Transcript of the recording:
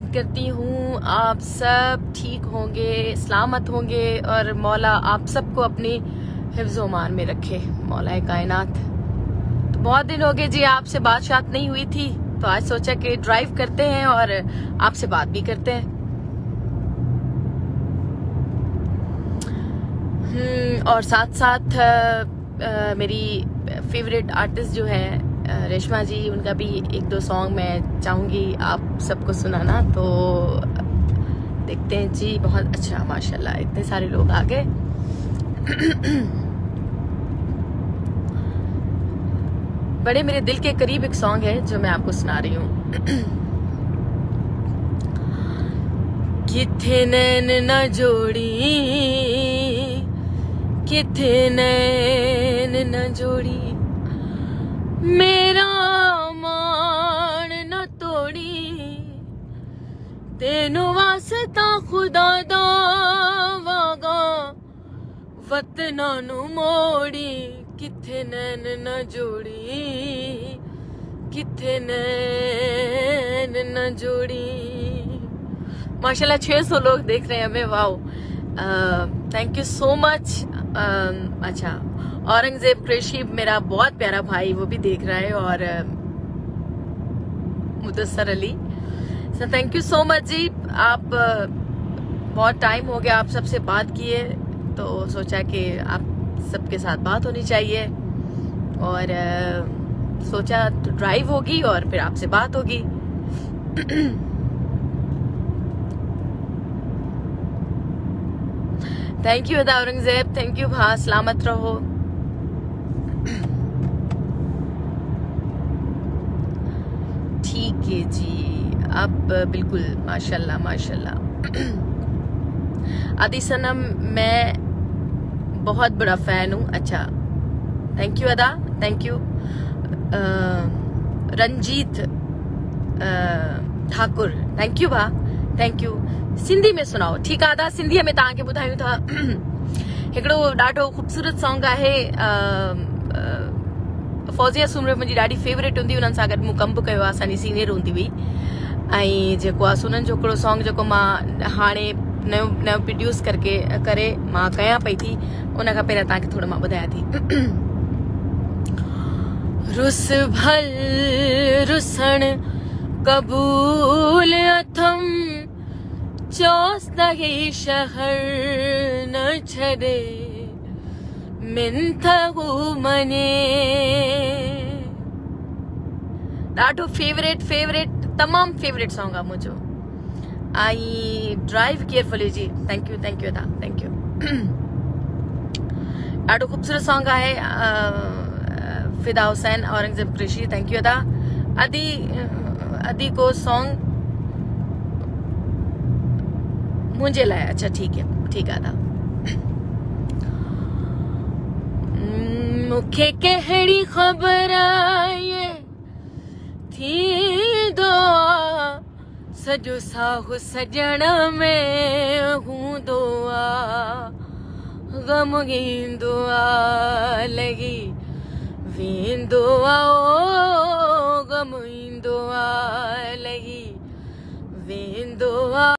करती हूँ आप सब ठीक होंगे, सलामत होंगे और मौला आप सबको अपनी हिफ्ज़ मान में रखे, मौला कायनात। तो बहुत दिन हो गए जी आपसे बात नहीं हुई थी, तो आज सोचा कि ड्राइव करते हैं और आपसे बात भी करते हैं। और साथ साथ मेरी फेवरेट आर्टिस्ट जो है रेशमा जी, उनका भी एक दो सॉन्ग मैं चाहूंगी आप सबको सुनाना। तो देखते हैं जी। बहुत अच्छा, माशाल्लाह इतने सारे लोग आ गए। बड़े मेरे दिल के करीब एक सॉन्ग है जो मैं आपको सुना रही हूँ। किथे नैन न जोड़ी, किथे नैन न जोड़ी, मेरा मान न तोड़ी, तेनू वास्ता खुदा दा वागा वतना नू मोड़ी, किथे नैन न जोड़ी, किथे नैन न जोड़ी। माशाल्लाह 600 लोग देख रहे हैं हमें, wow, thank you so much. अच्छा, औरंगजेब कुरैशी मेरा बहुत प्यारा भाई, वो भी देख रहा है, और Mudassar Ali, so thank you so much ji. आप बहुत टाइम हो गया आप सबसे बात किए, तो सोचा कि आप सबके साथ बात होनी चाहिए, और सोचा तो ड्राइव होगी और फिर आपसे बात होगी। थैंक यू अदा औरंगजेब, थैंक यू भा, सलामत रहो। ठीक है जी, अब बिल्कुल माशाल्लाह माशाल्लाह। आदि सनम मैं बहुत बड़ा फैन हूँ। अच्छा, थैंक यू अदा, thank you. Ranjit Thakur, thank you भा, थैंक यू। सिंधी में सुनाओ, ठीक आहे अदा, सिंधीअ में तव्हांखे ॿुधायूं था। हिकिड़ो ॾाढो ख़ूबसूरत सॉन्ग आहे, फौजिया सुमर मुंहिंजी ॾाढी फेवरेट हूंदी, उन्हनि सां गॾु मूं कमु बि कयो आहे, असांजी सीनियर हूंदी हुई। ऐं जेको आहे सुननि जो हिकिड़ो सॉन्ग जेको मां हाणे नयो प्रोड्यूस करे मां कयां पई थी, उन खां पहिरियां तव्हांखे थोरो मां ॿुधायां थी। रुस भल रुसण कबूल अथम, चौस दही शहर न छॾे, मिंथ हू मने। ॾाढो फेवरेट तमाम फेवरेट सॉन्ग आहे मुंहिंजो। आई ड्राइव केयरफुली जी, थैंक यू अदा, थैंक यू। ॾाढो ख़ूबसूरत सॉन्ग आहे, फिदा हुसैन औरंगजेब कुरैशी, थैंक यू अदा। अदी को सॉन्ग मुझे लाया, अच्छा ठीक है अदा। मुखे कहिड़ी ख़बर ये थी दुआ, सजो साहु सजण में हूंदो आ, गम ईंदो आ लॻी वेंदो आ, ओ गम ईंदो आ लॻी वेंदो आ।